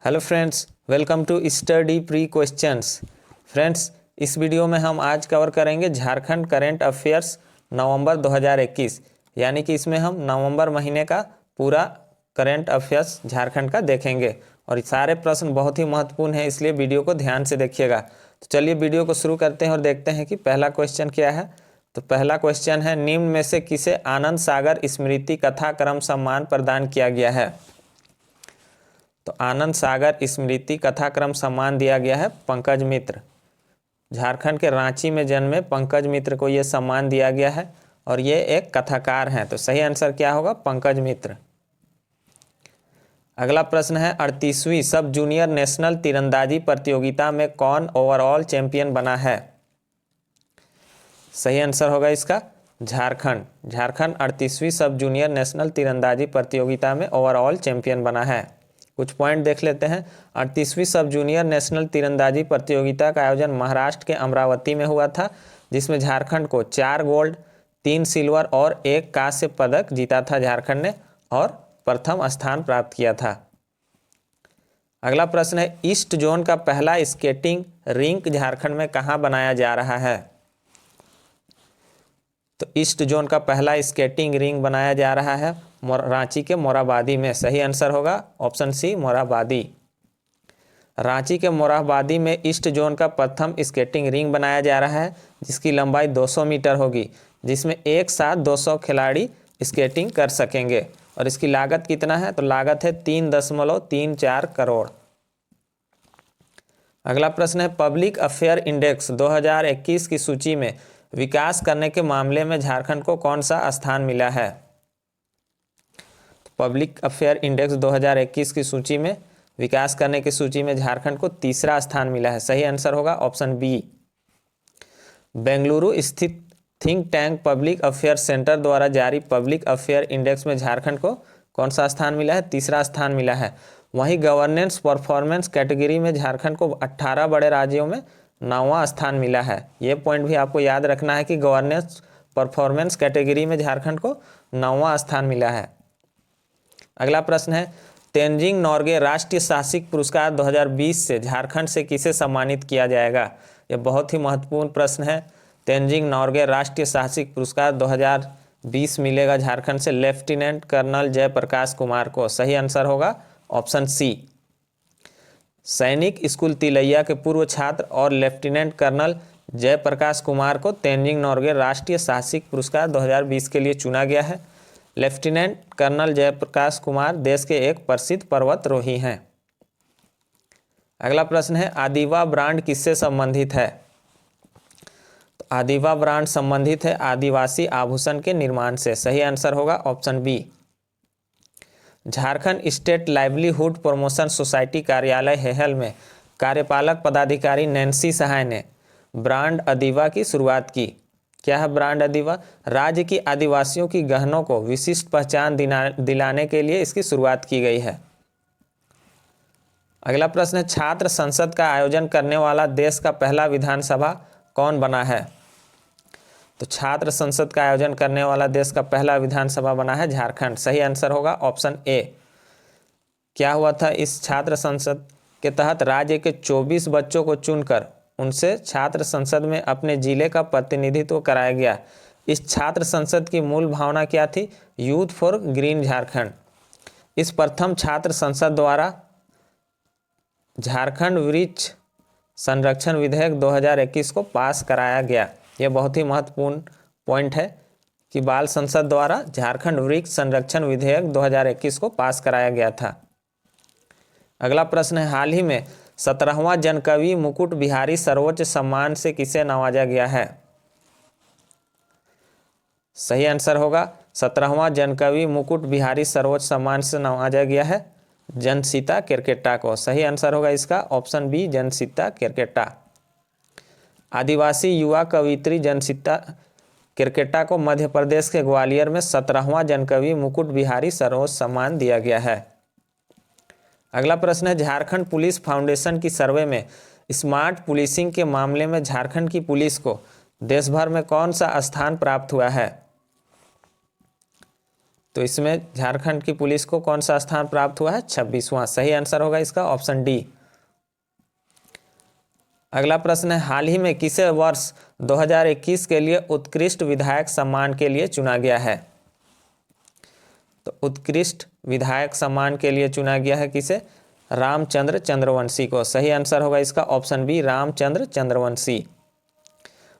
Hello friends, welcome to study pre questions. Friends, इस video में हम आज कवर करेंगे झारखंड करेंट अफेयर्स नवंबर 2021, यानी कि इसमें हम नवंबर महीने का पूरा करेंट अफेयर्स झारखंड का देखेंगे और ये सारे प्रश्न बहुत ही महत्वपूर्ण हैं, इसलिए वीडियो को ध्यान से देखिएगा। तो चलिए वीडियो को शुरू करते हैं और देखते हैं कि पहला क्वेश्चन क्या है। तो पहला क्वेश्चन है, निम्न में से किसे आनंद सागर स्मृति कथा क्रम सम्मान प्रदान किया गया है? तो आनंद सागर स्मृति कथाक्रम सम्मान दिया गया है पंकज मित्र। झारखंड के रांची में जन्मे पंकज मित्र को यह सम्मान दिया गया है और ये एक कथाकार हैं। तो सही आंसर क्या होगा? पंकज मित्र। अगला प्रश्न है, 38वीं सब जूनियर नेशनल तीरंदाजी प्रतियोगिता में कौन ओवरऑल चैंपियन बना है? सही आंसर होगा इसका झारखंड। झारखंड 38वीं सब जूनियर नेशनल तीरंदाजी प्रतियोगिता में ओवरऑल चैंपियन बना है। कुछ पॉइंट देख लेते हैं। 38वीं सब जूनियर नेशनल तीरंदाजी प्रतियोगिता का आयोजन महाराष्ट्र के अमरावती में हुआ था, जिसमें झारखंड को 4 गोल्ड, 3 सिल्वर और 1 कांस्य पदक जीता था झारखंड ने और प्रथम स्थान प्राप्त किया था। अगला प्रश्न है, ईस्ट जोन का पहला स्केटिंग रिंक झारखंड में कहाँ बनाया जा रहा है? तो ईस्ट जोन का पहला स्केटिंग रिंग बनाया जा रहा है रांची के मोरहाबादी में। सही आंसर होगा ऑप्शन सी, मोरहाबादी। रांची के मोरहाबादी में ईस्ट जोन का प्रथम स्केटिंग रिंग बनाया जा रहा है, जिसकी लंबाई 200 मीटर होगी, जिसमें एक साथ 200 खिलाड़ी स्केटिंग कर सकेंगे। और इसकी लागत कितना है? तो लागत है 3.34 करोड़। अगला प्रश्न है, पब्लिक अफेयर इंडेक्स 2021 की सूची में विकास करने के मामले में झारखंड को कौन सा स्थान मिला है? पब्लिक अफेयर इंडेक्स 2021 की सूची में विकास करने की सूची में झारखंड को तीसरा स्थान मिला है। सही आंसर होगा ऑप्शन बी। बेंगलुरु स्थित think tank public affair centre द्वारा जारी पब्लिक अफेयर इंडेक्स में झारखंड को कौन सा स्थान मिला है? तीसरा स्थान मिला है। वहीं गवर्नेंस परफॉर्मेंस कैटेगरी में झारखंड को 18 बड़े राज्यों में 9वां स्थान मिला है। ये पॉइंट भी आपको याद रखना है कि गवर्नेंस परफॉर्मेंस कैटेगरी में झारखंड को 9वां स्थान मिला है। अगला प्रश्न है, तेनजिंग नोर्गे राष्ट्रीय साहसिक पुरस्कार 2020 से झारखंड से किसे सम्मानित किया जाएगा? यह बहुत ही महत्वपूर्ण प्रश्न है। तेनजिंग नोर्गे राष्ट्रीय साहसिक पुरस्कार 2020 मिलेगा झारखंड से लेफ्टिनेंट कर्नल जयप्रकाश कुमार को। सही आंसर होगा ऑप्शन सी। सैनिक स्कूल तिलैया के पूर्व छात्र और लेफ्टिनेंट कर्नल जयप्रकाश कुमार को तेनजिंग नोर्गे राष्ट्रीय साहसिक पुरस्कार 2020 के लिए चुना गया है। लेफ्टिनेंट कर्नल जयप्रकाश कुमार देश के एक प्रसिद्ध पर्वतारोही हैं। अगला प्रश्न है, आदिवा ब्रांड किससे संबंधित है? तो आदिवा ब्रांड संबंधित है आदिवासी आभूषण के निर्माण से। सही आंसर होगा option B. Jharkhand state livelihood promotion society कार्यालय हेहल में कार्यपालक पदाधिकारी नैन्सी सहाय ने ब्रांड आदिवा की शुरुआत की। क्या है ब्रांड आदिवा? राज्य की आदिवासियों की गहनों को विशिष्ट पहचान दिलाने के लिए इसकी शुरुआत की गई है। अगला प्रश्न है, छात्र संसद का आयोजन करने वाला देश का पहला विधानसभा कौन बना है? तो छात्र संसद का आयोजन करने वाला देश का पहला विधानसभा बना है झारखंड। सही आंसर होगा ऑप्शन ए। क्या हुआ था? इस छात्र संसद के तहत राज्य के 24 बच्चों को चुनकर उनसे छात्र संसद में अपने जिले का प्रतिनिधित्व कराया गया। इस छात्र संसद की मूल भावना क्या थी? Youth for green Jharkhand. इस प्रथम छात्र संसद द्वारा झारखंड वृक्ष संरक्षण विधेयक 2021 को पास कराया गया। यह बहुत ही महत्वपूर्ण पॉइंट है कि बाल संसद द्वारा झारखंड वृक्ष संरक्षण विधेयक 2021 को पास कराया गया था। अगला प्रश्न है, हाल ही में 17वां जनकवि मुकुट बिहारी सर्वोच्च सम्मान से किसे नवाजा गया है? सही आंसर होगा 17वां जनकवि मुकुट बिहारी सर्वोच्च सम्मान से नवाजा गया है जनसीता केरकेट्टा को। सही आंसर होगा इसका ऑप्शन बी, जनसीता केरकेट्टा। आदिवासी युवा कवियत्री जनसीता केरकेट्टा को मध्य प्रदेश के ग्वालियर में 17वां जनकवि मुकुट बिहारी सर्वोच्च सम्मान दिया गया है। अगला प्रश्न है, झारखंड पुलिस फाउंडेशन की सर्वे में स्मार्ट पुलिसिंग के मामले में झारखंड की पुलिस को देश भर में कौन सा स्थान प्राप्त हुआ है? तो इसमें झारखंड की पुलिस को कौन सा स्थान प्राप्त हुआ है? 26वां। सही आंसर होगा इसका ऑप्शन डी। अगला प्रश्न है, हाल ही में किसे वर्ष 2021 के लिए उत्कृष्ट विधायक सम्मान के लिए चुना गया है? तो उत्कृष्ट विधायक सम्मान के लिए चुना गया है किसे? रामचंद्र चंद्रवंशी को। सही आंसर होगा इसका ऑप्शन बी, रामचंद्र चंद्रवंशी।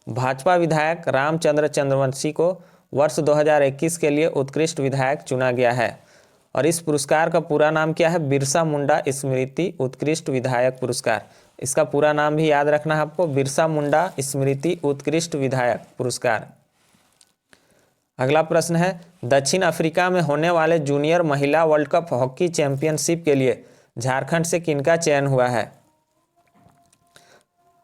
भाजपा विधायक रामचंद्र चंद्रवंशी को वर्ष 2021 के लिए उत्कृष्ट विधायक चुना गया है और इस पुरस्कार का पूरा नाम क्या है? बिरसा मुंडा स्मृति उत्कृष्ट विधायक पुरस्कार। इसका पूरा नाम भी याद रखना है आपको, बिरसा मुंडा स्मृति उत्कृष्ट विधायक पुरस्कार। अगला प्रश्न है, दक्षिण अफ्रीका में होने वाले जूनियर महिला वर्ल्ड कप हॉकी चैंपियनशिप के लिए झारखंड से किनका चयन हुआ है?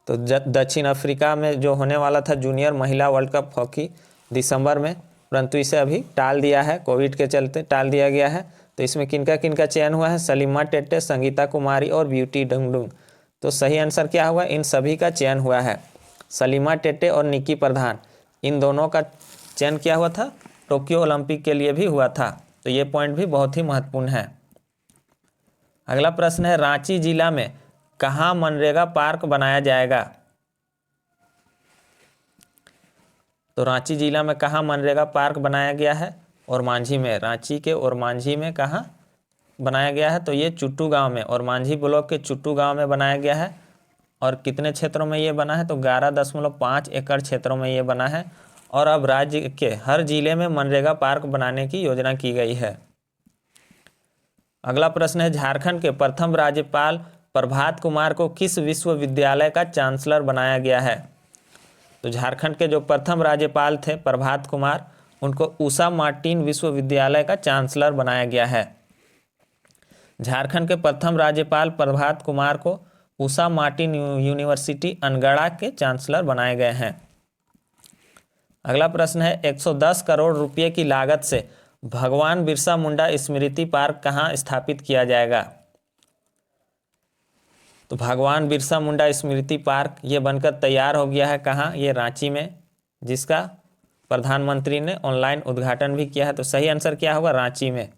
तो दक्षिण अफ्रीका में जो होने वाला था जूनियर महिला वर्ल्ड कप हॉकी दिसंबर में, परंतु इसे अभी टाल दिया है, कोविड के चलते टाल दिया गया है। तो इसमें किनका किनका चयन हुआ है? सलीमा टेट्टे, संगीता कुमारी और ब्यूटी डुंगडुंग। तो सही आंसर क्या हुआ? इन सभी का चयन हुआ है। सलीमा टेट्टे और निकी प्रधान, इन दोनों का चयन किया हुआ था, टोक्यो ओलंपिक के लिए भी हुआ था। तो ये पॉइंट भी बहुत ही महत्वपूर्ण है। अगला प्रश्न है, रांची जिला में कहाँ मनरेगा पार्क बनाया जाएगा? तो रांची जिला में कहाँ मनरेगा पार्क बनाया गया है? ओरमांझी में। रांची के ओरमांझी में कहाँ बनाया गया है? तो ये चुट्टू गांव में, ओरमांझी ब्लॉक के चुट्टू गांव में बनाया गया है। और कितने क्षेत्रों में ये बना है? तो 11.5 एकड़ क्षेत्रों में ये बना है। और अब राज्य के हर जिले में मनरेगा पार्क बनाने की योजना की गई है। अगला प्रश्न है, झारखंड के प्रथम राज्यपाल प्रभात कुमार को किस विश्वविद्यालय का चांसलर बनाया गया है? तो झारखंड के जो प्रथम राज्यपाल थे प्रभात कुमार, उनको उषा मार्टिन विश्वविद्यालय का चांसलर बनाया गया है। झारखंड के प्रथम राज्यपाल प्रभात कुमार को उषा मार्टिन यूनिवर्सिटी अनगढ़ा के चांसलर बनाए गए हैं। अगला प्रश्न है, 110 करोड़ रुपये की लागत से भगवान बिरसा मुंडा स्मृति पार्क कहाँ स्थापित किया जाएगा? तो भगवान बिरसा मुंडा स्मृति पार्क ये बनकर तैयार हो गया है कहाँ? ये रांची में, जिसका प्रधानमंत्री ने ऑनलाइन उद्घाटन भी किया है। तो सही आंसर क्या होगा? रांची में।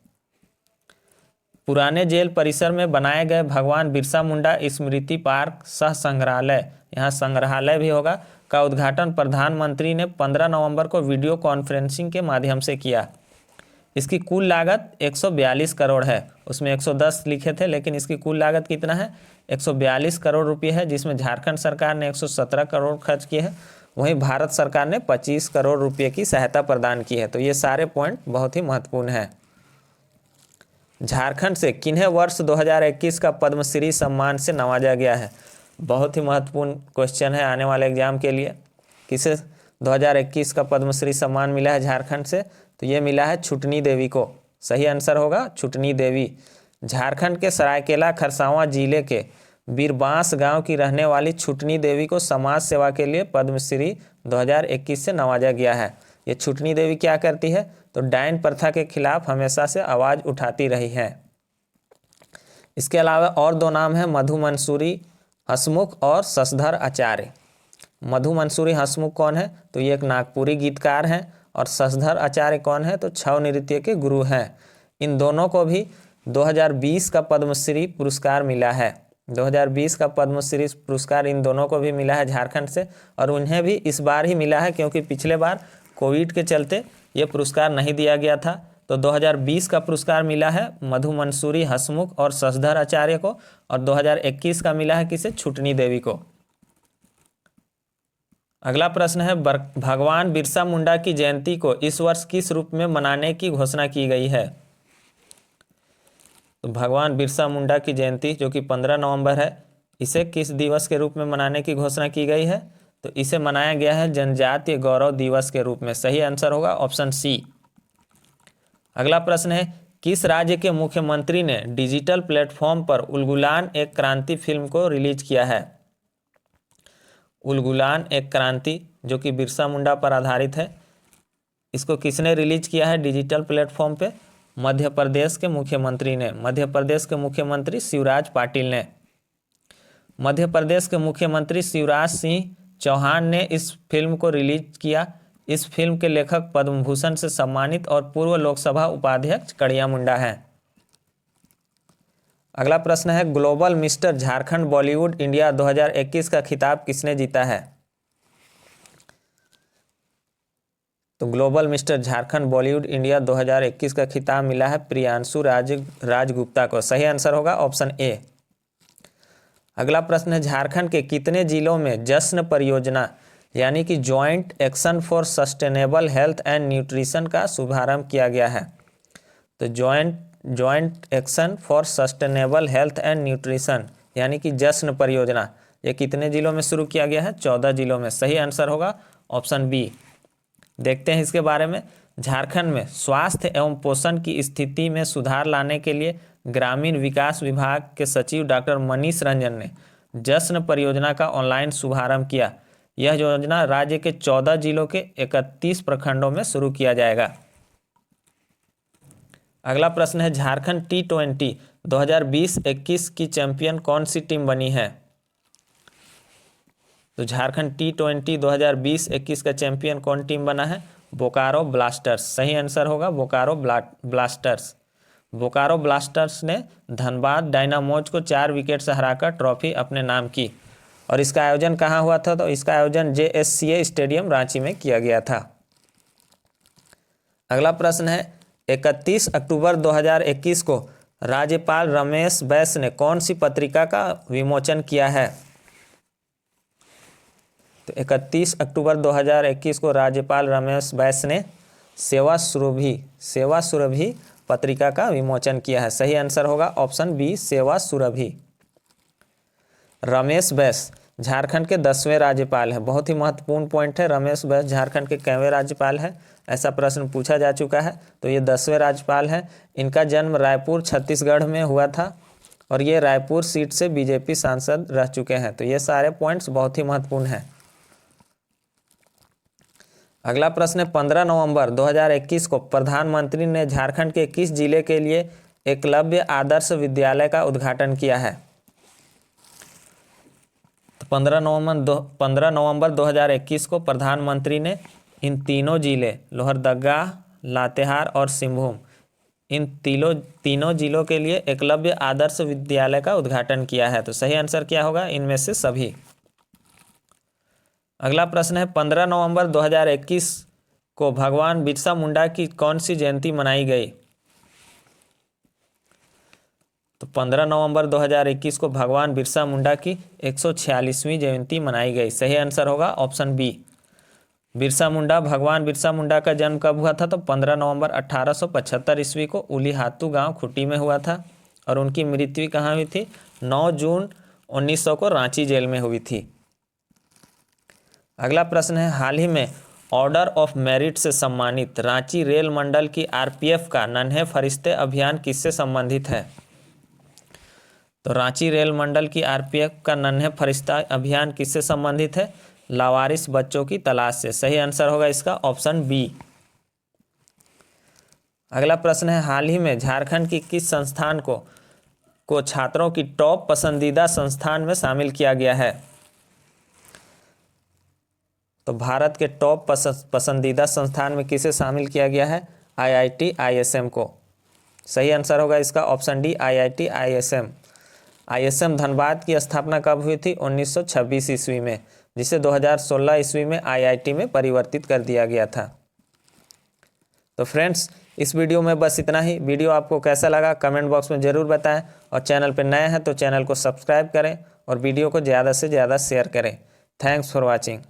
पुराने जेल परिसर में बनाए गए भगवान बिरसा मुंडा स्मृति पार्क सह संग्रहालय, यहाँ संग्रहालय भी होगा, का उद्घाटन प्रधानमंत्री ने 15 नवंबर को वीडियो कॉन्फ्रेंसिंग के माध्यम से किया। इसकी कुल लागत 142 करोड़ है। उसमें 110 लिखे थे, लेकिन इसकी कुल लागत कितना है? 142 करोड़ रुपये है, जिसमें झारखंड सरकार ने 117 करोड़ खर्च किए हैं, वहीं भारत सरकार ने 25 करोड़ रुपये की सहायता प्रदान की है। तो ये सारे पॉइंट बहुत ही महत्वपूर्ण है। झारखंड से किन्हें वर्ष 2021 का पद्मश्री सम्मान से नवाजा गया है? बहुत ही महत्वपूर्ण क्वेश्चन है आने वाले एग्जाम के लिए। किसे 2021 का पद्मश्री सम्मान मिला है झारखंड से? तो ये मिला है छुटनी देवी को। सही आंसर होगा छुटनी देवी। झारखंड के सरायकेला खरसावां जिले के बीरबांस गांव की रहने वाली छुटनी देवी को समाज सेवा के लिए पद्मश्री 2021 से नवाजा गया है। ये छुटनी देवी क्या करती है? तो डायन प्रथा के खिलाफ हमेशा से आवाज़ उठाती रही है। इसके अलावा और दो नाम हैं, मधु मंसूरी हसमुख और शशधर आचार्य। मधु मंसूरी हसमुख कौन है? तो ये एक नागपुरी गीतकार हैं। और शशधर आचार्य कौन है? तो छऊ नृत्य के गुरु हैं। इन दोनों को भी 2020 का पद्मश्री पुरस्कार मिला है। 2020 का पद्मश्री पुरस्कार इन दोनों को भी मिला है झारखंड से, और उन्हें भी इस बार ही मिला है क्योंकि पिछले बार कोविड के चलते ये पुरस्कार नहीं दिया गया था। तो 2020 का पुरस्कार मिला है मधु मंसूरी हसमुख और शशधर आचार्य को, और 2021 का मिला है किसे? छुटनी देवी को। अगला प्रश्न है, भगवान बिरसा मुंडा की जयंती को इस वर्ष किस रूप में मनाने की घोषणा की गई है? तो भगवान बिरसा मुंडा की जयंती जो कि 15 नवंबर है, इसे किस दिवस के रूप में मनाने की घोषणा की गई है? तो इसे मनाया गया है जनजातीय गौरव दिवस के रूप में। सही आंसर होगा ऑप्शन सी। अगला प्रश्न है, किस राज्य के मुख्यमंत्री ने डिजिटल प्लेटफॉर्म पर उलगुलान एक क्रांति फिल्म को रिलीज किया है? उलगुलान एक क्रांति जो कि बिरसा मुंडा पर आधारित है, इसको किसने रिलीज किया है डिजिटल प्लेटफॉर्म पे? मध्य प्रदेश के मुख्यमंत्री ने। मध्य प्रदेश के मुख्यमंत्री शिवराज पाटिल ने। मध्य प्रदेश के मुख्यमंत्री शिवराज सिंह चौहान ने इस फिल्म को रिलीज किया। इस फिल्म के लेखक पद्म भूषण से सम्मानित और पूर्व लोकसभा उपाध्यक्ष कड़िया मुंडा हैं। अगला प्रश्न है, global mister Jharkhand Bollywood India 2021 का खिताब किसने जीता है? तो global mister Jharkhand Bollywood India 2021 का खिताब मिला है प्रियांशु राजगुप्ता को। सही आंसर होगा ऑप्शन ए। अगला प्रश्न है, झारखंड के कितने जिलों में जश्न परियोजना यानी कि joint action for sustainable health and nutrition का शुभारंभ किया गया है? तो joint action for sustainable health and nutrition यानी कि जश्न परियोजना ये कितने जिलों में शुरू किया गया है? 14 जिलों में। सही आंसर होगा ऑप्शन बी। देखते हैं इसके बारे में। झारखंड में स्वास्थ्य एवं पोषण की स्थिति में सुधार लाने के लिए ग्रामीण विकास विभाग के सचिव डॉक्टर मनीष रंजन ने जश्न परियोजना का ऑनलाइन शुभारंभ किया। यह योजना राज्य के 14 जिलों के 31 प्रखंडों में शुरू किया जाएगा। अगला प्रश्न है, झारखंड T20 2020-21 की चैंपियन कौन सी टीम बनी है? तो झारखंड T20 2020-21 का चैंपियन कौन टीम बना है? बोकारो ब्लास्टर्स। सही आंसर होगा बोकारो ब्लास्टर्स। बोकारो ब्लास्टर्स ने धनबाद डायनामोज को 4 विकेट से हराकर ट्रॉफी अपने नाम की। और इसका आयोजन कहाँ हुआ था? तो इसका आयोजन JSCA स्टेडियम रांची में किया गया था। अगला प्रश्न है, 31 अक्टूबर 2021 को राज्यपाल रमेश बैस ने कौन सी पत्रिका का विमोचन किया है? तो 31 अक्टूबर 2021 को राज्यपाल रमेश बैस ने सेवा सुरभि पत्रिका का विमोचन किया है। सही आंसर होगा ऑप्शन बी, सेवा सुरभि। रमेश बैस झारखंड के 10वें राज्यपाल है। बहुत ही महत्वपूर्ण पॉइंट है, रमेश बैस झारखंड के कैवें राज्यपाल है? ऐसा प्रश्न पूछा जा चुका है। तो ये 10वें राज्यपाल हैं। इनका जन्म रायपुर छत्तीसगढ़ में हुआ था और ये रायपुर सीट से बीजेपी सांसद रह चुके हैं। तो ये सारे पॉइंट्स बहुत ही महत्वपूर्ण हैं। अगला प्रश्न है, 15 नवंबर 2021 को प्रधानमंत्री ने झारखंड के किस जिले के लिए एकलव्य आदर्श विद्यालय का उद्घाटन किया है? तो 15 नवंबर 2021 को प्रधानमंत्री ने इन तीनों जिले लोहरदगा, लातेहार और सिंहभूम इन तीनों जिलों के लिए एकलव्य आदर्श विद्यालय का उद्घाटन किया है। तो सही आंसर क्या होगा? इनमें से सभी। अगला प्रश्न है, 15 नवंबर 2021 को भगवान बिरसा मुंडा की कौन सी जयंती मनाई गई? तो 15 नवंबर 2021 को भगवान बिरसा मुंडा की 146वीं जयंती मनाई गई। सही आंसर होगा ऑप्शन बी। भगवान बिरसा मुंडा का जन्म कब हुआ था? तो 15 नवंबर 1875 ईस्वी को उलीहातू गांव खुटी में हुआ था। और उनकी मृत्यु कहाँ हुई थी? 9 जून 1900 को रांची जेल में हुई थी। अगला प्रश्न है, हाल ही में ऑर्डर ऑफ मेरिट से सम्मानित रांची रेल मंडल की RPF का नन्हे फरिश्ते अभियान किससे संबंधित है? तो रांची रेल मंडल की RPF का नन्हे फरिश्ता अभियान किससे संबंधित है? लावारिस बच्चों की तलाश से। सही आंसर होगा इसका ऑप्शन बी। अगला प्रश्न है, हाल ही में झारखंड की किस संस्थान को छात्रों की टॉप पसंदीदा संस्थान में शामिल किया गया है? तो भारत के टॉप पसंदीदा संस्थान में किसे शामिल किया गया है? IIT ISM को। सही आंसर होगा इसका option D, IIT ISM। ISM Dhanbad की स्थापना कब हुई थी? 1926 ईस्वी में, जिसे 2016 ईस्वी में IIT में परिवर्तित कर दिया गया था। तो फ्रेंड्स, इस वीडियो में बस इतना ही। वीडियो आपको कैसा लगा कमेंट बॉक्स में ज़रूर बताएं और चैनल पर नए हैं तो चैनल को सब्सक्राइब करें और वीडियो को ज़्यादा से ज़्यादा शेयर करें। Thanks for watching.